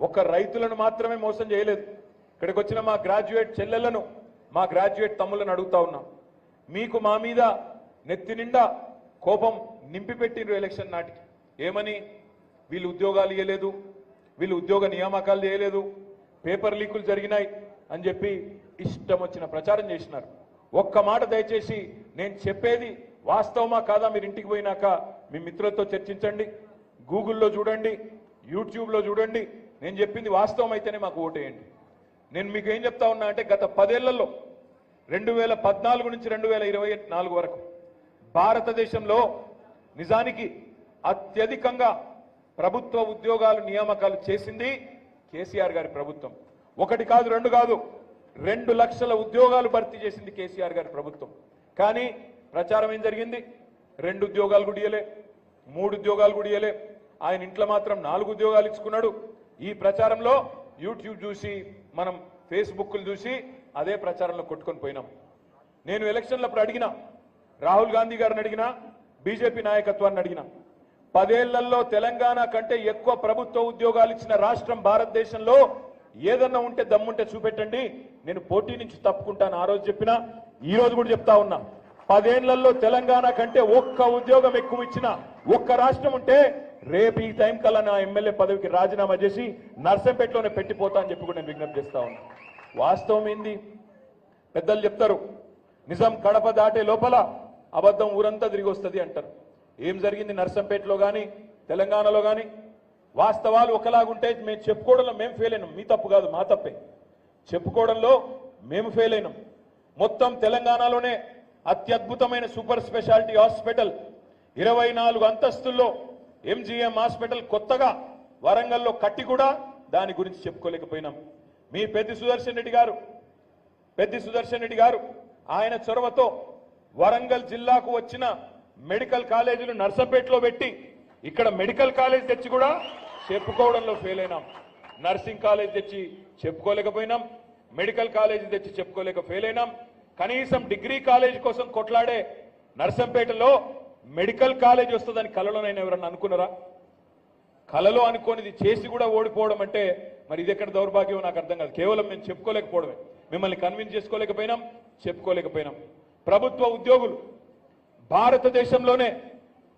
ఒక రైతులను మాత్రమే మోసం చేయలేదు. ఇక్కడికి వచ్చిన మా గ్రాడ్యుయేట్ చెల్లెలను, మా గ్రాడ్యుయేట్ తమ్ములను అడుగుతా ఉన్నాం, మీకు మా మీద నెత్తి నిండా కోపం నింపి పెట్టిండ్రు ఎలక్షన్ నాటికి. ఏమని? వీళ్ళు ఉద్యోగాలు ఇవ్వలేదు, వీళ్ళు ఉద్యోగ నియామకాలు చేయలేదు, పేపర్ లీకులు జరిగినాయి అని చెప్పి ఇష్టం వచ్చిన ప్రచారం చేసినారు. ఒక్క మాట దయచేసి నేను చెప్పేది వాస్తవమా కాదా మీరు ఇంటికి పోయినాక మీ మిత్రులతో చర్చించండి, గూగుల్లో చూడండి, యూట్యూబ్లో చూడండి. నేను చెప్పింది వాస్తవం అయితేనే మాకు ఓటేయండి. నేను మీకు ఏం చెప్తా ఉన్నా అంటే గత 10 ఏళ్లలో 2014 నుంచి 2024 వరకు భారతదేశంలో నిజానికి అత్యధికంగా ప్రభుత్వ ఉద్యోగాలు నియామకాలు చేసింది కేసీఆర్ గారి ప్రభుత్వం. ఒకటి కాదు, రెండు కాదు, 2 లక్షల ఉద్యోగాలు భర్తీ చేసింది కేసీఆర్ గారి ప్రభుత్వం. కానీ ప్రచారం ఏం జరిగింది? 2 ఉద్యోగాలు కూడా ఇయ్యలే, 3 ఉద్యోగాలు కూడా ఇయ్యలే. ఆయన ఇంట్లో మాత్రం 4 ఉద్యోగాలు ఇచ్చుకున్నాడు. ఈ ప్రచారంలో యూట్యూబ్ చూసి, మనం ఫేస్బుక్లు చూసి అదే ప్రచారంలో కొట్టుకొని పోయినాం. నేను ఎలక్షన్లప్పుడు అడిగినా, రాహుల్ గాంధీ గారిని అడిగినా, బీజేపీ నాయకత్వాన్ని అడిగినా, 10 ఏళ్లలో తెలంగాణ కంటే ఎక్కువ ప్రభుత్వ ఉద్యోగాలు ఇచ్చిన రాష్ట్రం భారతదేశంలో ఏదన్నా ఉంటే దమ్ముంటే చూపెట్టండి, నేను పోటీ నుంచి తప్పుకుంటాను. ఆ రోజు చెప్పినా, ఈ రోజు కూడా చెప్తా ఉన్నా, 10 ఏళ్లలో తెలంగాణ కంటే ఒక్క ఉద్యోగం ఎక్కువ ఇచ్చిన ఒక్క రాష్ట్రం ఉంటే రేపు ఈ టైం కల్లా నా ఎమ్మెల్యే పదవికి రాజీనామా చేసి నర్సంపేటలోనే పెట్టిపోతా అని చెప్పి కూడా నేను విజ్ఞప్తి చేస్తా ఉన్నా. వాస్తవం ఏంది? పెద్దలు చెప్తారు, నిజం కడప దాటే లోపల అబద్ధం ఊరంతా తిరిగి వస్తుంది అంటారు. ఏం జరిగింది నర్సంపేటలో కానీ తెలంగాణలో కానీ? వాస్తవాలు ఒకలాగుంటే మేము చెప్పుకోవడంలో మేము ఫెయిల్ అయినాం. మీ తప్పు కాదు, మా తప్పే. చెప్పుకోవడంలో మేము ఫెయిల్ అయినాం. మొత్తం తెలంగాణలోనే అత్యద్భుతమైన సూపర్ స్పెషాలిటీ హాస్పిటల్ 24 అంతస్తుల్లో ఎంజీఎం హాస్పిటల్ కొత్తగా వరంగల్లో కట్టి కూడా దాని గురించి చెప్పుకోలేకపోయినాం. మీ పెద్ది సుదర్శన్ రెడ్డి గారు ఆయన చొరవతో వరంగల్ జిల్లాకు వచ్చిన మెడికల్ కాలేజీలు నర్సంపేటలో పెట్టి ఇక్కడ మెడికల్ కాలేజ్ తెచ్చి కూడా చెప్పుకోవడంలో ఫెయిల్ అయినాం. నర్సింగ్ కాలేజ్ తెచ్చి చెప్పుకోలేకపోయినాం, మెడికల్ కాలేజీ తెచ్చి చెప్పుకోలేక ఫెయిల్ అయినాం. కనీసం డిగ్రీ కాలేజ్ కోసం కొట్లాడే నర్సంపేటలో మెడికల్ కాలేజ్ వస్తుందని కలలోనైనా ఎవరన్నా అనుకున్నారా? కలలో అనుకోనిది చేసి కూడా ఓడిపోవడం అంటే మరి ఇది ఎక్కడ దౌర్భాగ్యం నాకు అర్థం కాదు. కేవలం మేము చెప్పుకోలేకపోవడమే, మిమ్మల్ని కన్విన్స్ చేసుకోలేకపోయినాం, చెప్పుకోలేకపోయినాం. ప్రభుత్వ ఉద్యోగులు భారతదేశంలోనే